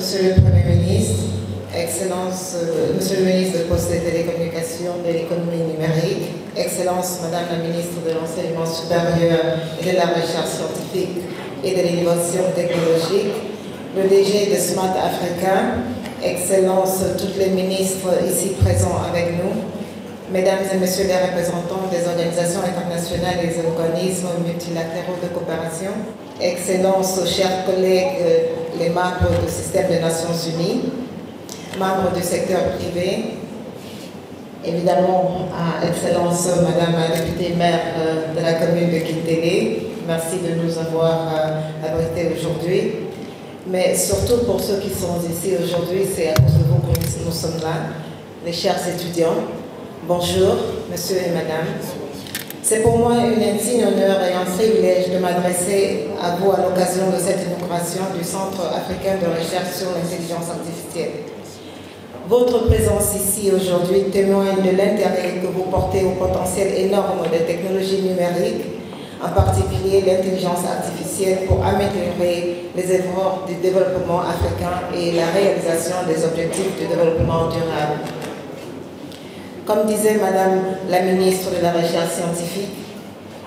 Monsieur le Premier ministre, Excellence, Monsieur le ministre des Postes et Télécommunications, de l'économie numérique, Excellence, Madame la ministre de l'Enseignement supérieur et de la Recherche scientifique et de l'innovation technologique, le DG de Smart Africa, Excellence, tous les ministres ici présents avec nous, Mesdames et Messieurs les représentants des organisations internationales et des organismes multilatéraux de coopération, Excellences, chers collègues, les membres du système des Nations Unies, membres du secteur privé, évidemment, à Excellence, Madame la députée maire de la commune de Kintélé, merci de nous avoir abrités aujourd'hui. Mais surtout pour ceux qui sont ici aujourd'hui, c'est à cause de vous que nous sommes là, les chers étudiants. Bonjour, monsieur et madame. C'est pour moi un insigne honneur et un privilège de m'adresser à vous à l'occasion de cette inauguration du Centre africain de recherche sur l'intelligence artificielle. Votre présence ici aujourd'hui témoigne de l'intérêt que vous portez au potentiel énorme des technologies numériques, en particulier l'intelligence artificielle, pour améliorer les efforts du développement africain et la réalisation des objectifs de développement durable. Comme disait Madame la ministre de la Recherche scientifique,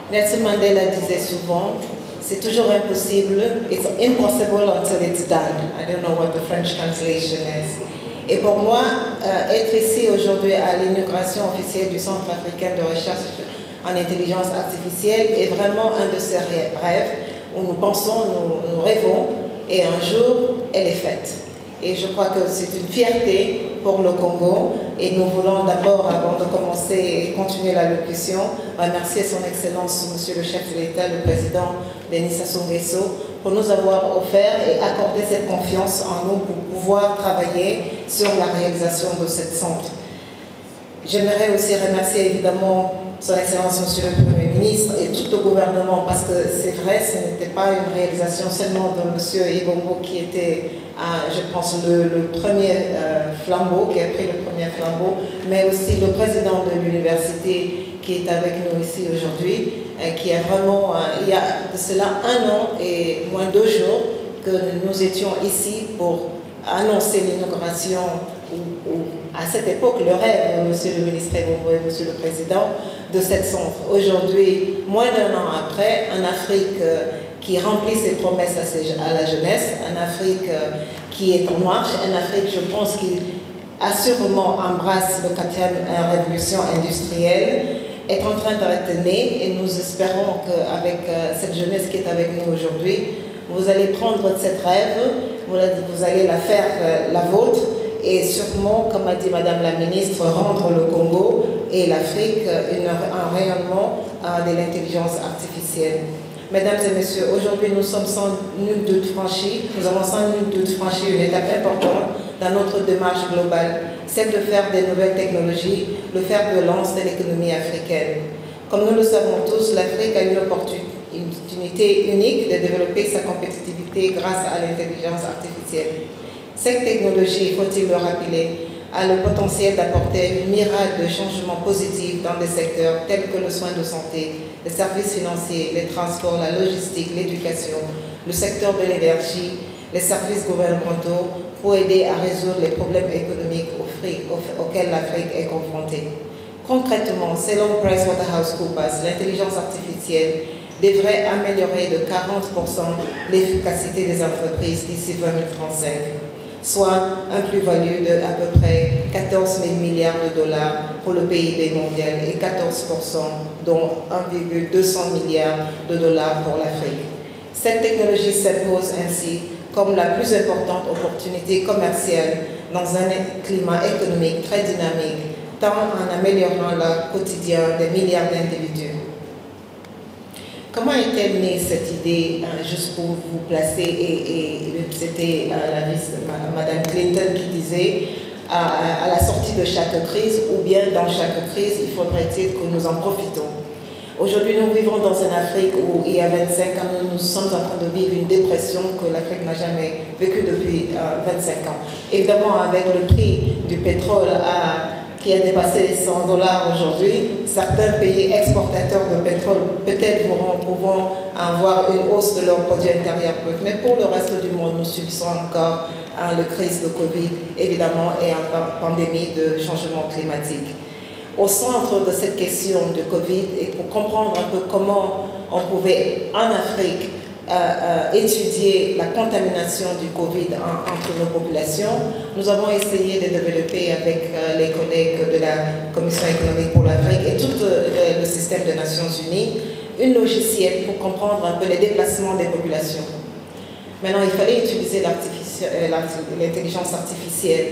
Nelson Mandela disait souvent, c'est toujours impossible, it's impossible until it's done. I don't know what the French translation is. Et pour moi, être ici aujourd'hui à l'inauguration officielle du Centre africain de recherche en intelligence artificielle est vraiment un de ces rêves où nous pensons, nous rêvons, et un jour, elle est faite. Et je crois que c'est une fierté pour le Congo. Et nous voulons d'abord, avant de commencer et continuer l'allocution, remercier son Excellence, Monsieur le chef de l'État, le président Denis Sassou Nguesso, pour nous avoir offert et accordé cette confiance en nous pour pouvoir travailler sur la réalisation de ce centre. J'aimerais aussi remercier évidemment son Excellence, Monsieur le Premier ministre, et tout le gouvernement, parce que c'est vrai, ce n'était pas une réalisation seulement de Monsieur Ibongo qui était, je pense, le premier flambeau, qui a pris le premier flambeau, mais aussi le président de l'université qui est avec nous ici aujourd'hui, qui a vraiment, il y a de cela 1 an et moins 2 jours que nous étions ici pour annoncer l'inauguration, ou à cette époque, le rêve, Monsieur le ministre et Monsieur le Président, de cette centre. Aujourd'hui, moins d'1 an après, en Afrique qui remplit ses promesses à la jeunesse, en Afrique qui est en marche, en Afrique, je pense, qui assurément embrasse la 4e révolution industrielle, est en train d'être née, et nous espérons qu'avec cette jeunesse qui est avec nous aujourd'hui, vous allez prendre cette rêve, vous allez la faire la vôtre, et sûrement, comme a dit Madame la ministre, rendre le Congo et l'Afrique un rayonnement de l'intelligence artificielle. Mesdames et messieurs, aujourd'hui nous sommes sans nul doute franchi, nous avons sans nul doute franchi une étape importante dans notre démarche globale, celle de faire des nouvelles technologies, le fer de lance de l'économie africaine. Comme nous le savons tous, l'Afrique a une opportunité unique de développer sa compétitivité grâce à l'intelligence artificielle. Cette technologie, faut-il le rappeler, a le potentiel d'apporter une myriade de changements positifs dans des secteurs tels que le soin de santé, les services financiers, les transports, la logistique, l'éducation, le secteur de l'énergie, les services gouvernementaux, pour aider à résoudre les problèmes économiques auxquels l'Afrique est confrontée. Concrètement, selon PricewaterhouseCoopers, l'intelligence artificielle devrait améliorer de 40% l'efficacité des entreprises d'ici 2035. Soit un plus-value de à peu près 14 000 milliards de dollars pour le PIB mondial et 14%, dont 1,200 milliards de dollars pour l'Afrique. Cette technologie s'impose ainsi comme la plus importante opportunité commerciale dans un climat économique très dynamique, tant en améliorant le quotidien des milliards d'individus. Comment est-elle née cette idée, juste pour vous placer, et c'était la Madame Clinton qui disait, à la sortie de chaque crise, ou bien dans chaque crise, il faudrait-il que nous en profitons. Aujourd'hui, nous vivons dans une Afrique où, il y a 25 ans, nous sommes en train de vivre une dépression que l'Afrique n'a jamais vécue depuis 25 ans. Évidemment, avec le prix du pétrole qui a dépassé les 100 $ aujourd'hui, certains pays exportateurs de pétrole peut-être pourront avoir une hausse de leur produit intérieur brut. Mais pour le reste du monde, nous subissons encore la crise de Covid, évidemment, et la pandémie de changement climatique. Au centre de cette question de Covid, et pour comprendre un peu comment on pouvait, en Afrique, étudier la contamination du Covid entre nos populations, nous avons essayé de développer avec les collègues de la Commission économique pour l'Afrique et tout le système des Nations Unies, une logiciel pour comprendre un peu les déplacements des populations. Maintenant, il fallait utiliser l'intelligence artificielle.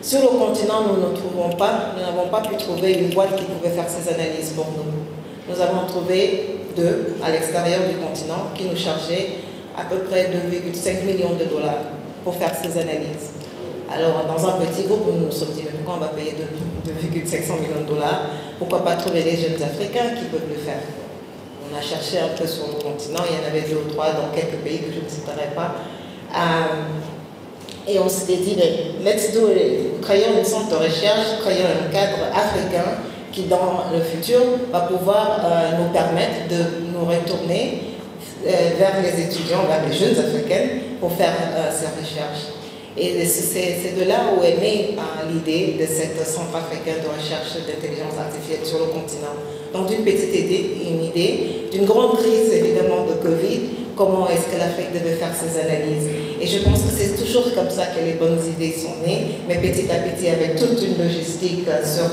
Sur le continent, nous n'avons pas pu trouver une boîte qui pouvait faire ces analyses pour nous. Nous avons trouvé deux à l'extérieur du continent qui nous chargeaient à peu près 2,5 millions de dollars pour faire ces analyses. Alors, dans un petit groupe, nous nous sommes dit, mais pourquoi on va payer 2,5 millions de dollars? Pourquoi pas trouver des jeunes Africains qui peuvent le faire? On a cherché un peu sur le continent, il y en avait 2 ou 3 dans quelques pays que je ne citerai pas. Et on s'était dit, créons une centre de recherche, créons un cadre africain qui, dans le futur, va pouvoir nous permettre de nous retourner vers les étudiants, vers les jeunes africains, pour faire ces recherches. Et c'est de là où est née l'idée de cet centre africain de recherche d'intelligence artificielle sur le continent. Donc d'une petite idée, une idée, d'une grande crise évidemment de Covid, comment est-ce que l'Afrique devait faire ses analyses. Et je pense que c'est toujours comme ça que les bonnes idées sont nées, mais petit à petit avec toute une logistique sur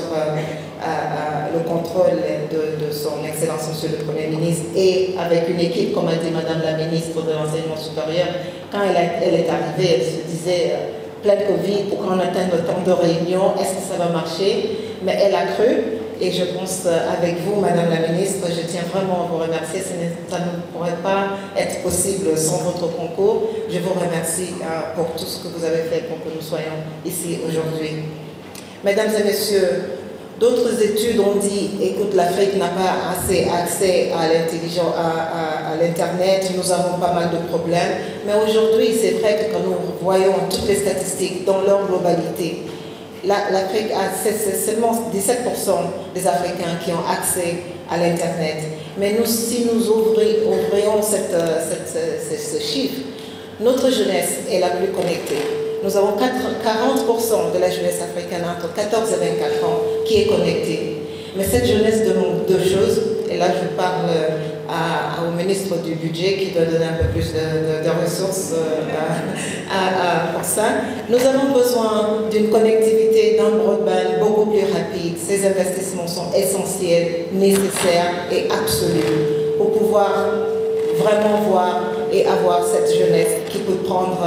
le contrôle de son Excellence Monsieur le Premier ministre et avec une équipe, comme a dit Madame la Ministre de l'Enseignement supérieur, quand elle est arrivée, elle se disait plein de Covid, pourquoi on atteigne autant de réunions, est-ce que ça va marcher? Mais elle a cru, et je pense avec vous, Madame la Ministre, je tiens vraiment à vous remercier, ça ne pourrait pas être possible sans votre concours. Je vous remercie pour tout ce que vous avez fait pour que nous soyons ici aujourd'hui. Mesdames et messieurs, d'autres études ont dit, écoute, l'Afrique n'a pas assez accès à l'intelligence, à l'Internet, nous avons pas mal de problèmes. Mais aujourd'hui, c'est vrai que quand nous voyons toutes les statistiques dans leur globalité, l'Afrique a seulement 17% des Africains qui ont accès à l'Internet. Mais si nous ouvrions ce chiffre, notre jeunesse est la plus connectée. Nous avons 40% de la jeunesse africaine entre 14 et 24 ans qui est connectée. Mais cette jeunesse demande deux choses, et là je parle au ministre du Budget qui doit donner un peu plus de ressources pour ça. Nous avons besoin d'une connectivité, d'un broadband beaucoup plus rapide. Ces investissements sont essentiels, nécessaires et absolus pour pouvoir vraiment voir et avoir cette jeunesse qui peut prendre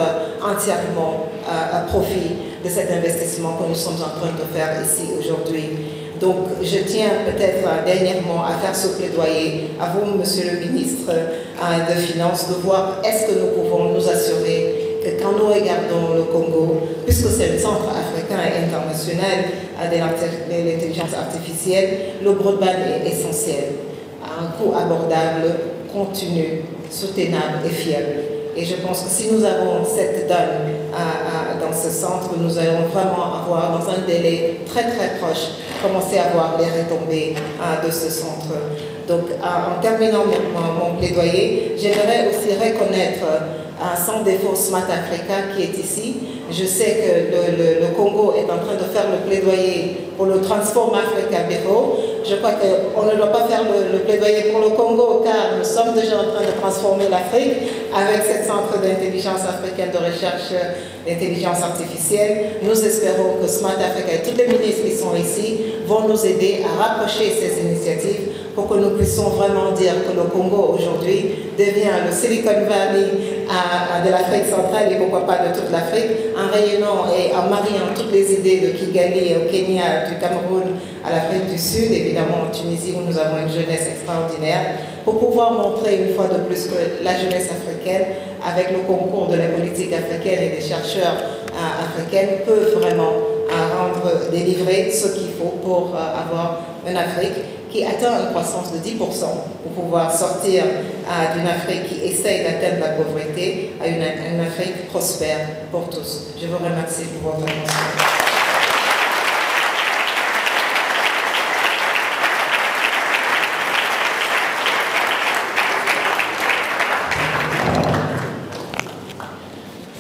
entièrement profit de cet investissement que nous sommes en train de faire ici aujourd'hui. Donc, je tiens peut-être dernièrement à faire ce plaidoyer à vous, Monsieur le Ministre de Finances, de voir est-ce que nous pouvons nous assurer que quand nous regardons le Congo, puisque c'est le centre africain et international de l'intelligence artificielle, le broadband est essentiel, à un coût abordable, continu, soutenable et fiable. Et je pense que si nous avons cette donne dans ce centre, nous allons vraiment avoir, dans un délai très très proche, commencer à voir les retombées de ce centre. Donc, en terminant mon plaidoyer, j'aimerais aussi reconnaître sans défaut Smart Africa qui est ici. Je sais que le Congo est en train de faire le plaidoyer pour le Transform Africa Bureau. Je crois qu'on ne doit pas faire le plaidoyer pour le Congo car nous sommes déjà en train de transformer l'Afrique avec ce centre d'intelligence africaine de recherche d'intelligence artificielle. Nous espérons que Smart Africa et tous les ministres qui sont ici vont nous aider à rapprocher ces initiatives pour que nous puissions vraiment dire que le Congo aujourd'hui devient le Silicon Valley de l'Afrique centrale et pourquoi pas de toute l'Afrique, en rayonnant et en mariant toutes les idées de Kigali au Kenya, du Cameroun à l'Afrique du Sud, évidemment en Tunisie où nous avons une jeunesse extraordinaire, pour pouvoir montrer une fois de plus que la jeunesse africaine, avec le concours de la politique africaine et des chercheurs africains, peut vraiment délivrer ce qu'il faut pour avoir une Afrique qui atteint une croissance de 10% pour pouvoir sortir d'une Afrique qui essaye d'atteindre la pauvreté à une Afrique prospère pour tous. Je vous remercie pour votre attention.